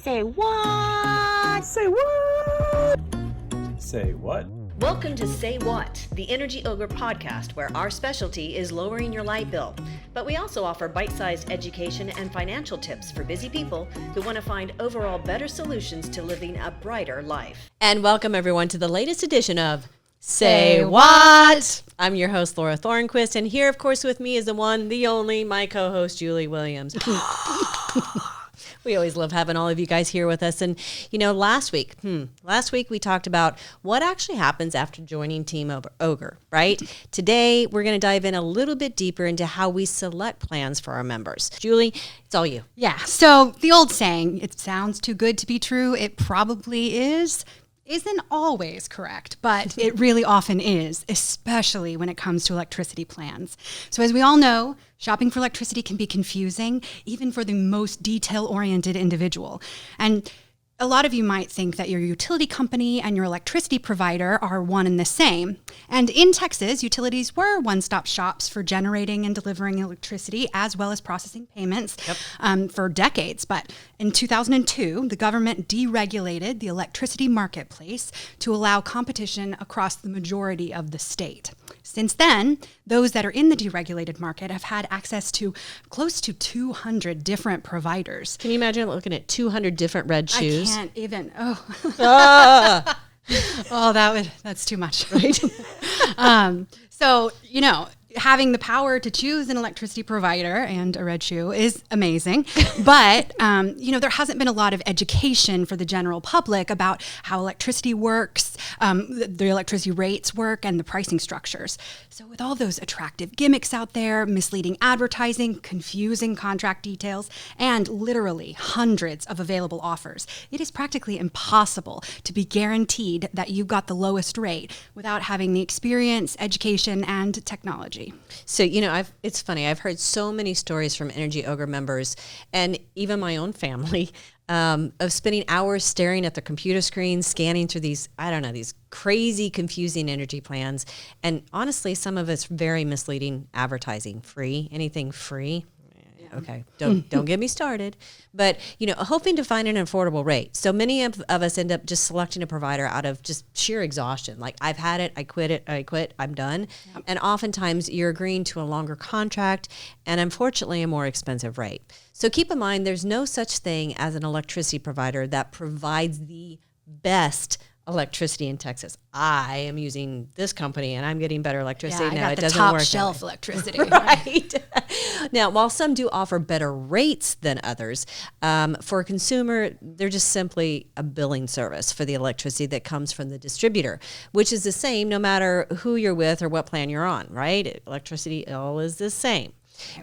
Say what? Say what? Say what? Welcome to Say What, the Energy Ogre podcast, where our specialty is lowering your light bill. But we also offer bite-sized education and financial tips for busy people who want to find overall better solutions to living a brighter life. And welcome everyone to the latest edition of Say What? I'm your host, Laura Thornquist, and here, of course, with me is the one, the only, my co-host, Julie Williams. We always love having all of you guys here with us. And, you know, last week we talked about what actually happens after joining Team Ogre, right? Today, we're going to dive in a little bit deeper into how we select plans for our members. Julie, it's all you. Yeah. So the old saying, it sounds too good to be true. It probably is. Isn't always correct, but it really often is, especially when it comes to electricity plans. So as we all know, shopping for electricity can be confusing, even for the most detail-oriented individual. And a lot of you might think that your utility company and your electricity provider are one and the same. And in Texas, utilities were one-stop shops for generating and delivering electricity, as well as processing payments for decades. But in 2002, the government deregulated the electricity marketplace to allow competition across the majority of the state. Since then, those that are in the deregulated market have had access to close to 200 different providers. Can you imagine looking at 200 different red shoes? I can't even. Oh, that's too much. Right? So, you know, having the power to choose an electricity provider and a red shoe is amazing. But, you know, there hasn't been a lot of education for the general public about how electricity works, the electricity rates work, and the pricing structures. So with all those attractive gimmicks out there, misleading advertising, confusing contract details, and literally hundreds of available offers, it is practically impossible to be guaranteed that you got the lowest rate without having the experience, education, and technology. So, you know, it's funny. I've heard so many stories from Energy Ogre members and even my own family of spending hours staring at their computer screens, scanning through these crazy, confusing energy plans. And honestly, some of it's very misleading advertising. Anything free. Okay, don't get me started. But, you know, hoping to find an affordable rate. So many of us end up just selecting a provider out of just sheer exhaustion. Like, I've had it, I quit, I'm done. Yep. And oftentimes you're agreeing to a longer contract and unfortunately a more expensive rate. So keep in mind, there's no such thing as an electricity provider that provides the best electricity in Texas. I am using this company and I'm getting better electricity. Yeah, now it the doesn't top work shelf electricity. Right. Now, while some do offer better rates than others, for a consumer, they're just simply a billing service for the electricity that comes from the distributor, which is the same no matter who you're with or what plan you're on, right? Electricity all is the same.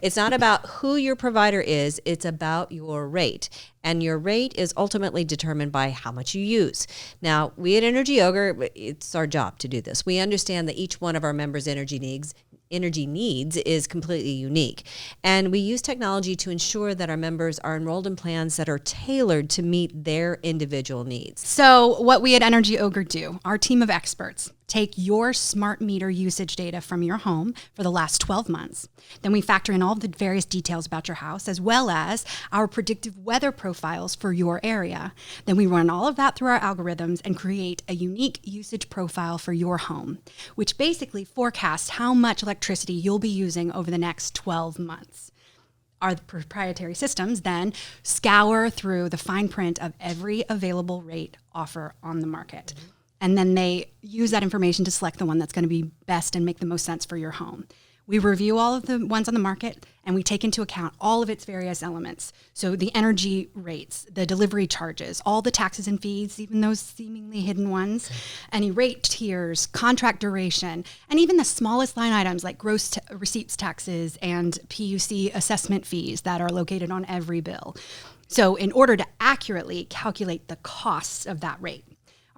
It's not about who your provider is, it's about your rate. And your rate is ultimately determined by how much you use. Now, we at Energy Ogre, it's our job to do this. We understand that each one of our members' energy needs is completely unique. And we use technology to ensure that our members are enrolled in plans that are tailored to meet their individual needs. So what we at Energy Ogre do, our team of experts, take your smart meter usage data from your home for the last 12 months. Then we factor in all the various details about your house, as well as our predictive weather profiles for your area. Then we run all of that through our algorithms and create a unique usage profile for your home, which basically forecasts how much electricity you'll be using over the next 12 months. Our proprietary systems then scour through the fine print of every available rate offer on the market. Mm-hmm. And then they use that information to select the one that's going to be best and make the most sense for your home. We review all of the ones on the market and we take into account all of its various elements. So the energy rates, the delivery charges, all the taxes and fees, even those seemingly hidden ones, any rate tiers, contract duration, and even the smallest line items like gross receipts taxes and PUC assessment fees that are located on every bill. So in order to accurately calculate the costs of that rate,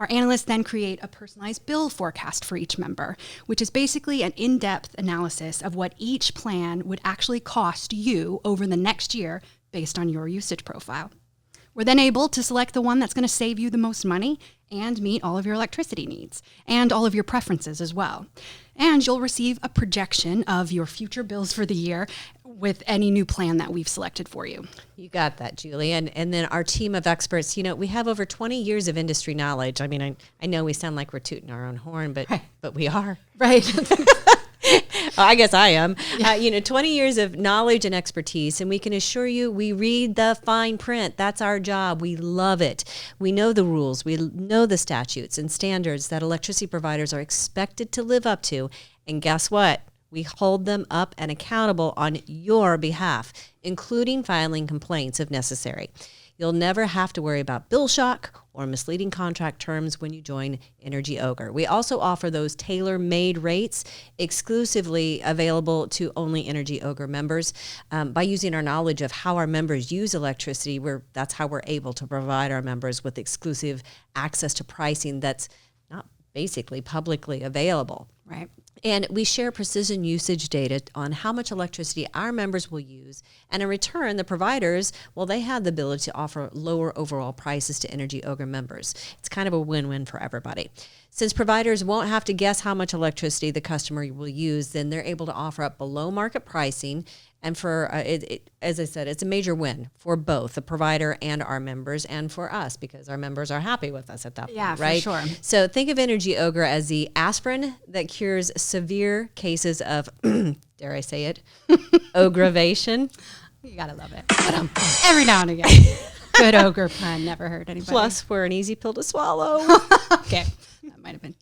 our analysts then create a personalized bill forecast for each member, which is basically an in-depth analysis of what each plan would actually cost you over the next year based on your usage profile. We're then able to select the one that's going to save you the most money and meet all of your electricity needs and all of your preferences as well. And you'll receive a projection of your future bills for the year with any new plan that we've selected for you. You got that, Julie. And then our team of experts, we have over 20 years of industry knowledge. I mean, I know we sound like we're tooting our own horn, but we are. Right. I guess I am. 20 years of knowledge and expertise, and we can assure you we read the fine print. That's our job. We love it. We know the rules. We know the statutes and standards that electricity providers are expected to live up to. And guess what? We hold them up and accountable on your behalf, including filing complaints if necessary. You'll never have to worry about bill shock or misleading contract terms when you join Energy Ogre. We also offer those tailor-made rates exclusively available to only Energy Ogre members. By using our knowledge of how our members use electricity, that's how we're able to provide our members with exclusive access to pricing that's not basically publicly available. Right. And we share precision usage data on how much electricity our members will use. And in return, the providers, they have the ability to offer lower overall prices to Energy Ogre members. It's kind of a win-win for everybody. Since providers won't have to guess how much electricity the customer will use, then they're able to offer up below market pricing. And for, as I said, it's a major win for both the provider and our members, and for us because our members are happy with us at that point, right? For sure. So think of Energy Ogre as the aspirin that cures severe cases of, dare I say it, ogravation. You gotta love it. But, every now and again. Good ogre pun, never hurt anybody. Plus, we're an easy pill to swallow. Okay, that might have been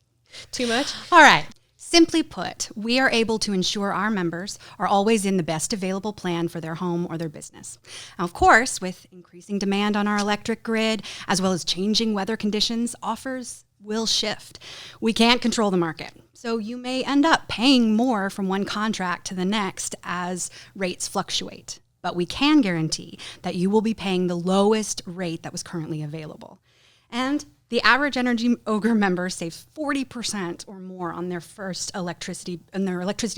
too much. All right. Simply put, we are able to ensure our members are always in the best available plan for their home or their business. Now, of course, with increasing demand on our electric grid, as well as changing weather conditions, offers will shift. We can't control the market, so you may end up paying more from one contract to the next as rates fluctuate. But we can guarantee that you will be paying the lowest rate that was currently available. And the average Energy Ogre member saves 40% or more on their electricity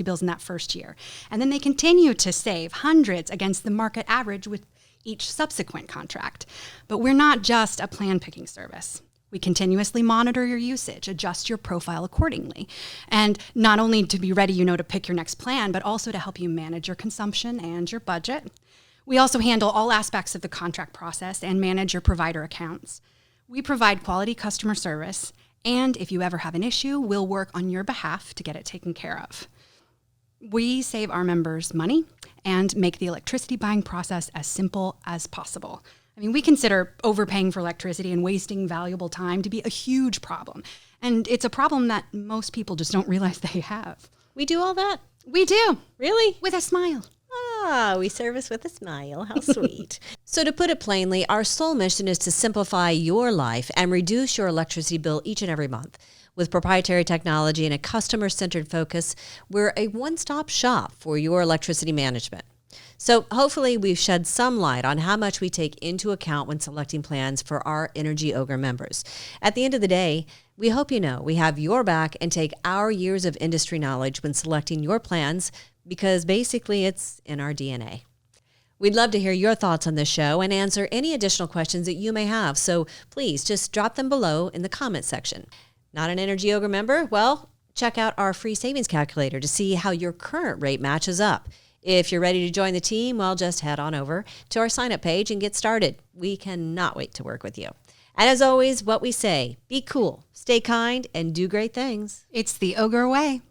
bills in that first year. And then they continue to save hundreds against the market average with each subsequent contract. But we're not just a plan picking service. We continuously monitor your usage, adjust your profile accordingly. And not only to be ready, to pick your next plan, but also to help you manage your consumption and your budget. We also handle all aspects of the contract process and manage your provider accounts. We provide quality customer service, and if you ever have an issue, we'll work on your behalf to get it taken care of. We save our members money and make the electricity buying process as simple as possible. I mean, we consider overpaying for electricity and wasting valuable time to be a huge problem. And it's a problem that most people just don't realize they have. We do all that? We do. Really? With a smile. We service with a smile. How sweet. So to put it plainly, our sole mission is to simplify your life and reduce your electricity bill each and every month. With proprietary technology and a customer-centered focus, we're a one-stop shop for your electricity management. So hopefully we've shed some light on how much we take into account when selecting plans for our Energy Ogre members. At the end of the day, we hope you know we have your back and take our years of industry knowledge when selecting your plans, because basically it's in our DNA. We'd love to hear your thoughts on this show and answer any additional questions that you may have. So please just drop them below in the comment section. Not an Energy Ogre member? Well, check out our free savings calculator to see how your current rate matches up. If you're ready to join the team, well, just head on over to our sign-up page and get started. We cannot wait to work with you. And as always, what we say, be cool, stay kind, and do great things. It's the Ogre way.